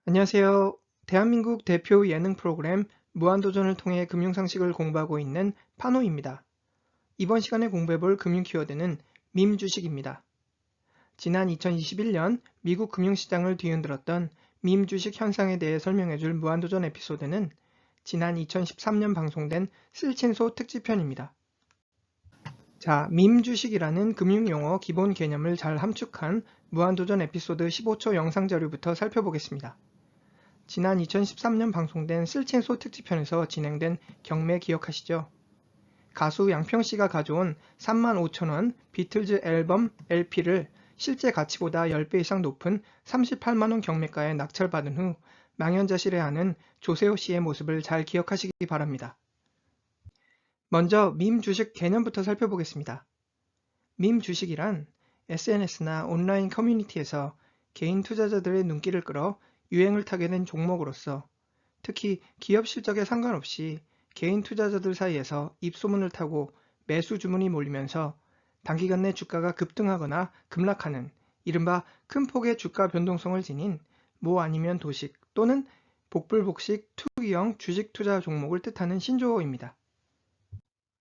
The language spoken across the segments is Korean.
안녕하세요. 대한민국 대표 예능 프로그램 무한도전을 통해 금융상식을 공부하고 있는 파노입니다. 이번 시간에 공부해볼 금융 키워드는 밈 주식입니다. 지난 2021년 미국 금융시장을 뒤흔들었던 밈 주식 현상에 대해 설명해줄 무한도전 에피소드는 지난 2013년 방송된 쓸친소 특집편입니다. 자, 밈 주식이라는 금융용어 기본 개념을 잘 함축한 무한도전 에피소드 15초 영상 자료부터 살펴보겠습니다. 지난 2013년 방송된 쓸친소 특집편에서 진행된 경매 기억하시죠? 가수 양평씨가 가져온 35,000원 비틀즈 앨범 LP를 실제 가치보다 10배 이상 높은 38만원 경매가에 낙찰받은 후 망연자실해하는 조세호씨의 모습을 잘 기억하시기 바랍니다. 먼저 밈 주식 개념부터 살펴보겠습니다. 밈 주식이란 SNS나 온라인 커뮤니티에서 개인 투자자들의 눈길을 끌어 유행을 타게 된 종목으로서 특히 기업 실적에 상관없이 개인 투자자들 사이에서 입소문을 타고 매수 주문이 몰리면서 단기간 내 주가가 급등하거나 급락하는 이른바 큰 폭의 주가 변동성을 지닌 모 아니면 도식 또는 복불복식 투기형 주식 투자 종목을 뜻하는 신조어입니다.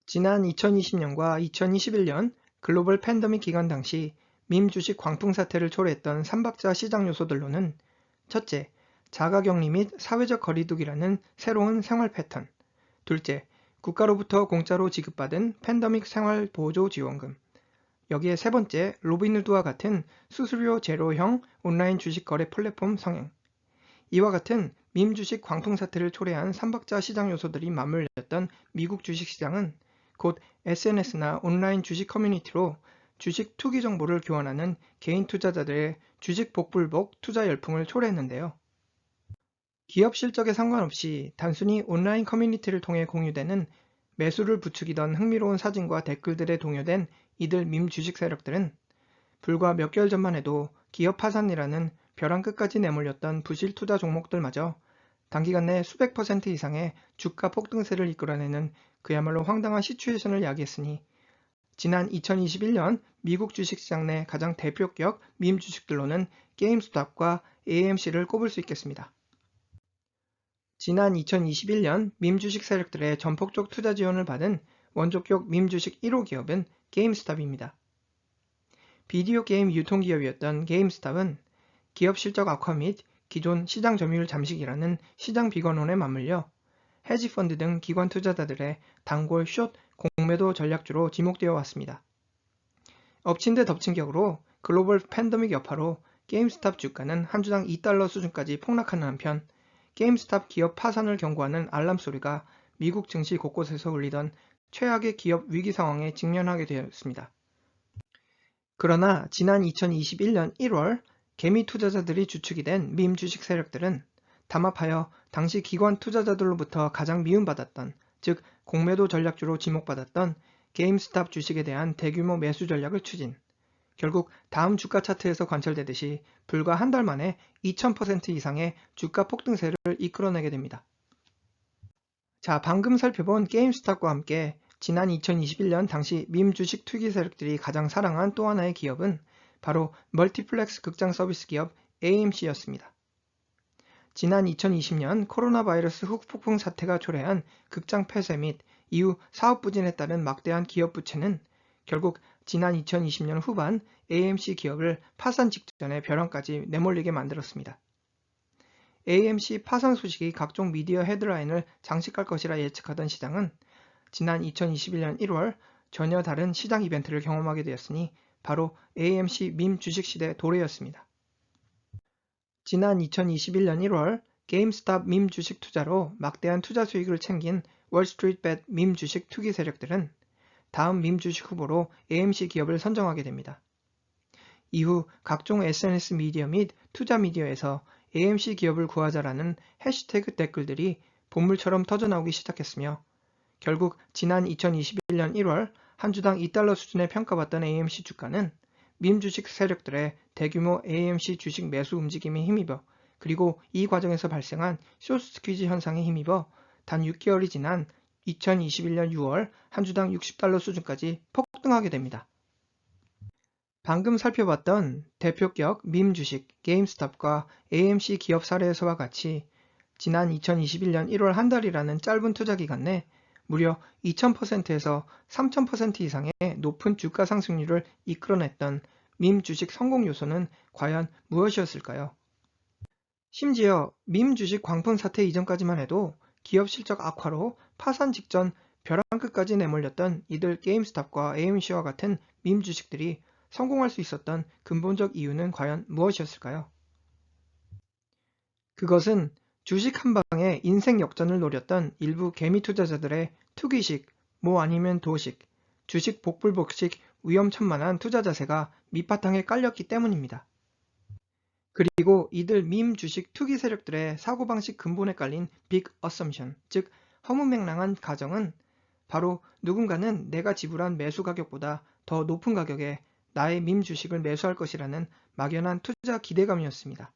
지난 2020년과 2021년 글로벌 팬데믹 기간 당시 밈 주식 광풍 사태를 초래했던 3박자 시장 요소들로는 첫째, 자가격리 및 사회적 거리두기라는 새로운 생활 패턴. 둘째, 국가로부터 공짜로 지급받은 팬데믹 생활 보조 지원금. 여기에 세 번째, 로빈후드와 같은 수수료 제로형 온라인 주식 거래 플랫폼 성행. 이와 같은 밈 주식 광풍 사태를 초래한 3박자 시장 요소들이 맞물렸던 미국 주식 시장은 곧 SNS나 온라인 주식 커뮤니티로 주식 투기 정보를 교환하는 개인 투자자들의 주식 복불복 투자 열풍을 초래했는데요. 기업 실적에 상관없이 단순히 온라인 커뮤니티를 통해 공유되는 매수를 부추기던 흥미로운 사진과 댓글들에 동요된 이들 밈 주식 세력들은 불과 몇 개월 전만 해도 기업 파산이라는 벼랑 끝까지 내몰렸던 부실 투자 종목들마저 단기간 내 수백 퍼센트 이상의 주가 폭등세를 이끌어내는 그야말로 황당한 시츄에이션을 야기했으니 지난 2021년 미국 주식시장 내 가장 대표격 밈 주식들로는 게임스톱과 AMC를 꼽을 수 있겠습니다. 지난 2021년 밈 주식 세력들의 전폭적 투자 지원을 받은 원조격 밈 주식 1호 기업은 게임스톱입니다. 비디오 게임 유통기업이었던 게임스톱은 기업 실적 악화 및 기존 시장 점유율 잠식이라는 시장 비관론에 맞물려 헤지펀드 등 기관 투자자들의 단골 숏 공매도 전략주로 지목되어 왔습니다. 엎친 데 덮친 격으로 글로벌 팬데믹 여파로 게임스톱 주가는 한 주당 $2 수준까지 폭락하는 한편 게임스톱 기업 파산을 경고하는 알람 소리가 미국 증시 곳곳에서 울리던 최악의 기업 위기 상황에 직면하게 되었습니다. 그러나 지난 2021년 1월 개미 투자자들이 주축이 된 밈 주식 세력들은 담합하여 당시 기관 투자자들로부터 가장 미움받았던, 즉 공매도 전략주로 지목받았던 게임스톱 주식에 대한 대규모 매수 전략을 추진. 결국 다음 주가 차트에서 관찰되듯이 불과 한 달 만에 2000% 이상의 주가 폭등세를 이끌어내게 됩니다. 자, 방금 살펴본 게임스톱과 함께 지난 2021년 당시 밈 주식 투기 세력들이 가장 사랑한 또 하나의 기업은 바로 멀티플렉스 극장 서비스 기업 AMC였습니다. 지난 2020년 코로나 바이러스 후폭풍 사태가 초래한 극장 폐쇄 및 이후 사업 부진에 따른 막대한 기업 부채는 결국 지난 2020년 후반 AMC 기업을 파산 직전에 벼랑까지 내몰리게 만들었습니다. AMC 파산 소식이 각종 미디어 헤드라인을 장식할 것이라 예측하던 시장은 지난 2021년 1월 전혀 다른 시장 이벤트를 경험하게 되었으니 바로 AMC 밈 주식시대 도래였습니다. 지난 2021년 1월 게임스톱 밈 주식 투자로 막대한 투자 수익을 챙긴 월스트리트벳 밈 주식 투기 세력들은 다음 밈 주식 후보로 AMC 기업을 선정하게 됩니다. 이후 각종 SNS 미디어 및 투자 미디어에서 AMC 기업을 구하자라는 해시태그 댓글들이 본물처럼 터져나오기 시작했으며 결국 지난 2021년 1월 한 주당 $2 수준에 평가받던 AMC 주가는 밈 주식 세력들의 대규모 AMC 주식 매수 움직임에 힘입어 그리고 이 과정에서 발생한 숏 스퀴즈 현상에 힘입어 단 6개월이 지난 2021년 6월 한 주당 $60 수준까지 폭등하게 됩니다. 방금 살펴봤던 대표격 밈 주식 게임스톱과 AMC 기업 사례에서와 같이 지난 2021년 1월 한 달이라는 짧은 투자 기간 내 무려 2000%에서 3000% 이상의 높은 주가 상승률을 이끌어냈던 밈 주식 성공 요소는 과연 무엇이었을까요? 심지어 밈 주식 광풍 사태 이전까지만 해도 기업 실적 악화로 파산 직전 벼랑 끝까지 내몰렸던 이들 게임스톱과 AMC와 같은 밈 주식들이 성공할 수 있었던 근본적 이유는 과연 무엇이었을까요? 그것은 주식 한 방에 인생 역전을 노렸던 일부 개미 투자자들의 투기식, 뭐 아니면 도식, 주식 복불복식 위험천만한 투자 자세가 밑바탕에 깔렸기 때문입니다. 그리고 이들 밈 주식 투기 세력들의 사고방식 근본에 깔린 빅 어썸션, 즉 허무맹랑한 가정은 바로 누군가는 내가 지불한 매수 가격보다 더 높은 가격에 나의 밈 주식을 매수할 것이라는 막연한 투자 기대감이었습니다.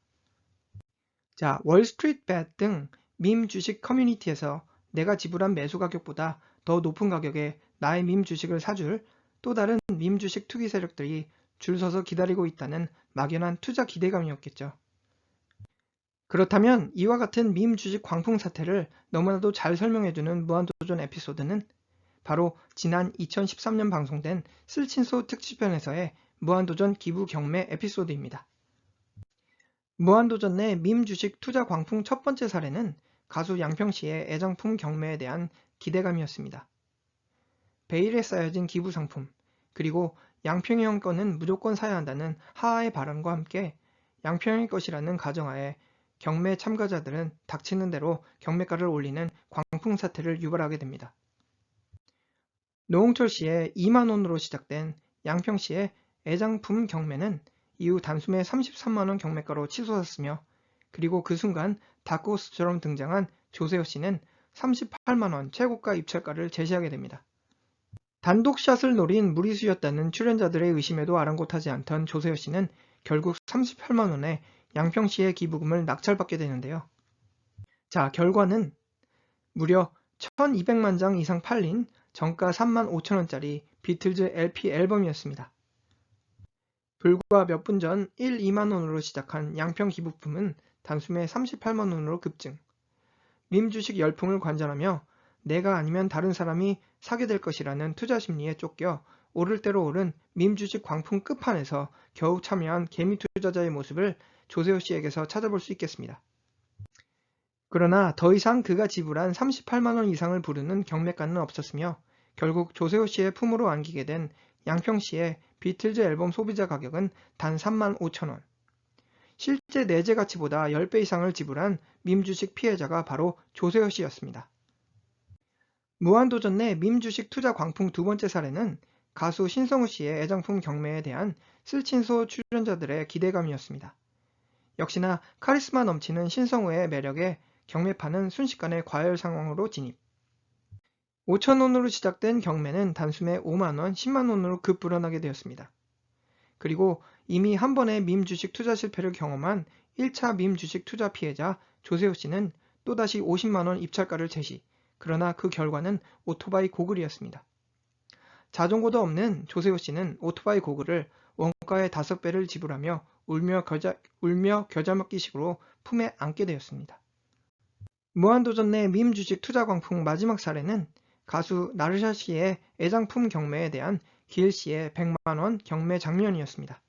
자, 월스트리트벳 등 밈 주식 커뮤니티에서 내가 지불한 매수 가격보다 더 높은 가격에 나의 밈 주식을 사줄 또 다른 밈 주식 투기 세력들이 줄 서서 기다리고 있다는 막연한 투자 기대감이었겠죠. 그렇다면 이와 같은 밈 주식 광풍 사태를 너무나도 잘 설명해주는 무한도전 에피소드는 바로 지난 2013년 방송된 쓸친소 특집편에서의 무한도전 기부 경매 에피소드입니다. 무한도전 내 밈 주식 투자 광풍 첫 번째 사례는 가수 양평씨의 애장품 경매에 대한 기대감이었습니다. 베일에 쌓여진 기부 상품, 그리고 양평이 형 거는 무조건 사야 한다는 하하의 발언과 함께 양평이 것이라는 가정하에 경매 참가자들은 닥치는 대로 경매가를 올리는 광풍 사태를 유발하게 됩니다. 노홍철 씨의 2만 원으로 시작된 양평 씨의 애장품 경매는 이후 단숨에 33만원 경매가로 치솟았으며 그리고 그 순간 다크호스처럼 등장한 조세호 씨는 38만원 최고가 입찰가를 제시하게 됩니다. 단독샷을 노린 무리수였다는 출연자들의 의심에도 아랑곳하지 않던 조세호 씨는 결국 38만원의 양평 씨의 기부금을 낙찰받게 되는데요. 자, 결과는 무려 1200만 장 이상 팔린 정가 3만 5천원짜리 비틀즈 LP 앨범이었습니다. 불과 몇 분 전 1, 2만원으로 시작한 양평 기부품은 단숨에 38만원으로 급증. 밈 주식 열풍을 관전하며 내가 아니면 다른 사람이 사게 될 것이라는 투자 심리에 쫓겨 오를 대로 오른 밈 주식 광풍 끝판에서 겨우 참여한 개미 투자자의 모습을 조세호 씨에게서 찾아볼 수 있겠습니다. 그러나 더 이상 그가 지불한 38만원 이상을 부르는 경매가는 없었으며 결국 조세호 씨의 품으로 안기게 된 양평 씨의 비틀즈 앨범 소비자 가격은 단 3만 5천원. 실제 내재 가치보다 10배 이상을 지불한 밈 주식 피해자가 바로 조세호 씨였습니다. 무한도전 내 밈 주식 투자 광풍 두 번째 사례는 가수 신성우 씨의 애장품 경매에 대한 쓸친소 출연자들의 기대감이었습니다. 역시나 카리스마 넘치는 신성우의 매력에 경매판은 순식간에 과열 상황으로 진입. 5천원으로 시작된 경매는 단숨에 5만원, 10만원으로 급불어나게 되었습니다. 그리고 이미 한 번의 밈 주식 투자 실패를 경험한 1차 밈 주식 투자 피해자 조세호 씨는 또다시 50만원 입찰가를 제시. 그러나 그 결과는 오토바이 고글이었습니다. 자전거도 없는 조세호 씨는 오토바이 고글을 원가의 5배를 지불하며 울며 겨자 먹기식으로 품에 안게 되었습니다. 무한도전 내 밈 주식 투자 광풍 마지막 사례는 가수 나르샤 씨의 애장품 경매에 대한 기일 씨의 100만원 경매 장면이었습니다.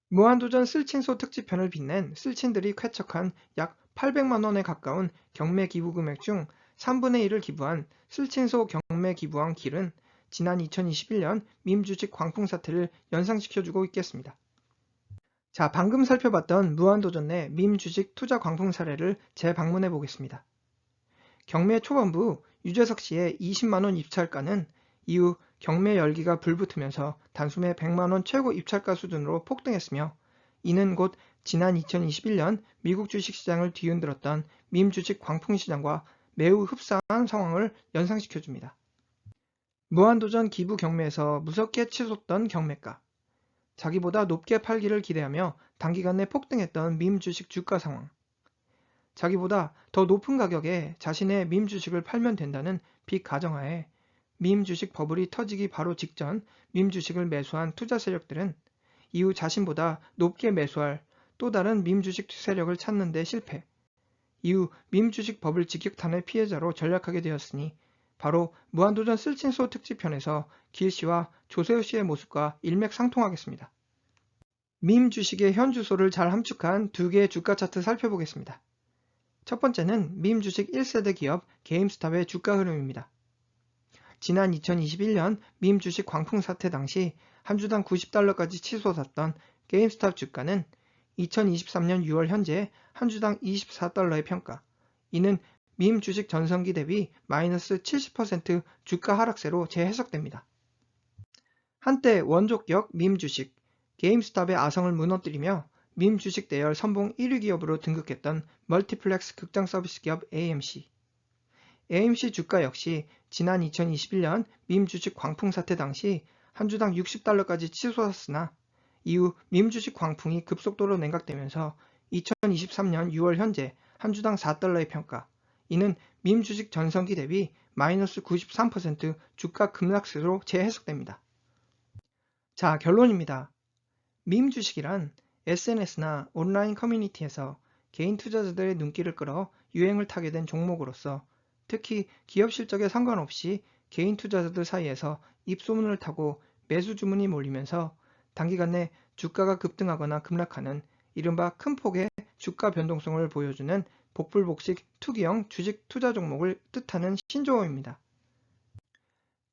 무한도전 쓸친소 특집편을 빛낸 쓸친들이 쾌척한 약 800만원에 가까운 경매 기부 금액 중 3분의 1을 기부한 쓸친소 경매 기부왕 길은 지난 2021년 밈 주식 광풍 사태를 연상시켜주고 있겠습니다. 자, 방금 살펴봤던 무한도전 내 밈 주식 투자 광풍 사례를 재방문해 보겠습니다. 경매 초반부 유재석 씨의 20만원 입찰가는 이후 경매 열기가 불붙으면서 단숨에 100만원 최고 입찰가 수준으로 폭등했으며 이는 곧 지난 2021년 미국 주식시장을 뒤흔들었던 밈 주식 광풍 시장과 매우 흡사한 상황을 연상시켜줍니다. 무한도전 기부 경매에서 무섭게 치솟던 경매가, 자기보다 높게 팔기를 기대하며 단기간 내 폭등했던 밈 주식 주가 상황, 자기보다 더 높은 가격에 자신의 밈 주식을 팔면 된다는 빅 가정하에 밈 주식 버블이 터지기 바로 직전 밈 주식을 매수한 투자 세력들은 이후 자신보다 높게 매수할 또 다른 밈 주식 세력을 찾는 데 실패. 이후 밈 주식 버블 직격탄의 피해자로 전락하게 되었으니 바로 무한도전 쓸친소 특집편에서 길 씨와 조세호 씨의 모습과 일맥상통하겠습니다. 밈 주식의 현 주소를 잘 함축한 두 개의 주가 차트 살펴보겠습니다. 첫 번째는 밈 주식 1세대 기업 게임스탑의 주가 흐름입니다. 지난 2021년 밈 주식 광풍 사태 당시 한 주당 90달러까지 치솟았던 게임스탑 주가는 2023년 6월 현재 한 주당 24달러의 평가. 이는 밈 주식 전성기 대비 마이너스 70% 주가 하락세로 재해석됩니다. 한때 원조격 밈 주식 게임스탑의 아성을 무너뜨리며 밈 주식 대열 선봉 1위 기업으로 등극했던 멀티플렉스 극장 서비스 기업 AMC. AMC 주가 역시 지난 2021년 밈 주식 광풍 사태 당시 한 주당 60달러까지 치솟았으나 이후 밈 주식 광풍이 급속도로 냉각되면서 2023년 6월 현재 한 주당 4달러의 평가. 이는 밈 주식 전성기 대비 마이너스 93% 주가 급락세로 재해석됩니다. 자, 결론입니다. 밈 주식이란 SNS나 온라인 커뮤니티에서 개인 투자자들의 눈길을 끌어 유행을 타게 된 종목으로서 특히 기업 실적에 상관없이 개인 투자자들 사이에서 입소문을 타고 매수 주문이 몰리면서 단기간 내 주가가 급등하거나 급락하는 이른바 큰 폭의 주가 변동성을 보여주는 복불복식 투기형 주식 투자 종목을 뜻하는 신조어입니다.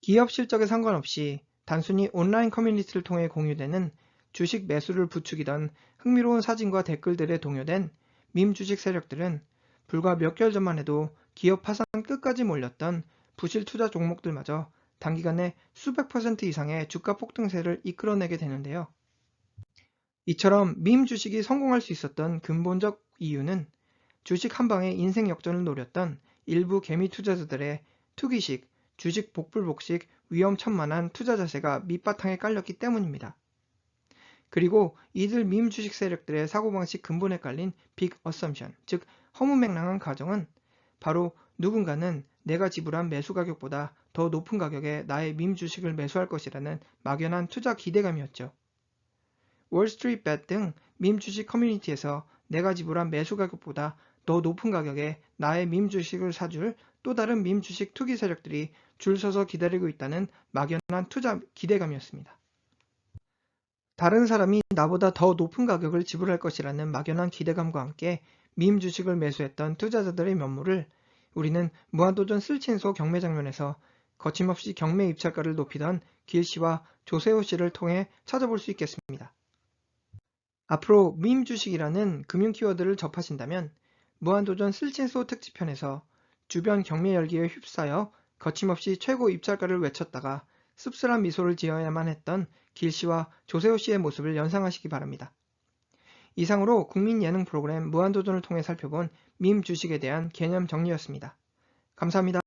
기업 실적에 상관없이 단순히 온라인 커뮤니티를 통해 공유되는 주식 매수를 부추기던 흥미로운 사진과 댓글들에 동요된 밈 주식 세력들은 불과 몇 개월 전만 해도 기업 파산 끝까지 몰렸던 부실 투자 종목들마저 단기간에 수백 % 이상의 주가 폭등세를 이끌어내게 되는데요. 이처럼 밈 주식이 성공할 수 있었던 근본적 이유는 주식 한 방에 인생 역전을 노렸던 일부 개미 투자자들의 투기식, 주식 복불복식 위험천만한 투자 자세가 밑바탕에 깔렸기 때문입니다. 그리고 이들 밈 주식 세력들의 사고방식 근본에 깔린 빅 어썸션, 즉 허무맹랑한 가정은 바로 누군가는 내가 지불한 매수 가격보다 더 높은 가격에 나의 밈 주식을 매수할 것이라는 막연한 투자 기대감이었죠. 월스트리트벳 등 밈 주식 커뮤니티에서 내가 지불한 매수 가격보다 더 높은 가격에 나의 밈 주식을 사줄 또 다른 밈 주식 투기 세력들이 줄 서서 기다리고 있다는 막연한 투자 기대감이었습니다. 다른 사람이 나보다 더 높은 가격을 지불할 것이라는 막연한 기대감과 함께 밈 주식을 매수했던 투자자들의 면모를 우리는 무한도전 쓸친소 경매 장면에서 거침없이 경매 입찰가를 높이던 길 씨와 조세호 씨를 통해 찾아볼 수 있겠습니다. 앞으로 밈 주식이라는 금융 키워드를 접하신다면 무한도전 쓸친소 특집편에서 주변 경매 열기에 휩싸여 거침없이 최고 입찰가를 외쳤다가 씁쓸한 미소를 지어야만 했던 길 씨와 조세호 씨의 모습을 연상하시기 바랍니다. 이상으로 국민 예능 프로그램 무한도전을 통해 살펴본 밈 주식에 대한 개념 정리였습니다. 감사합니다.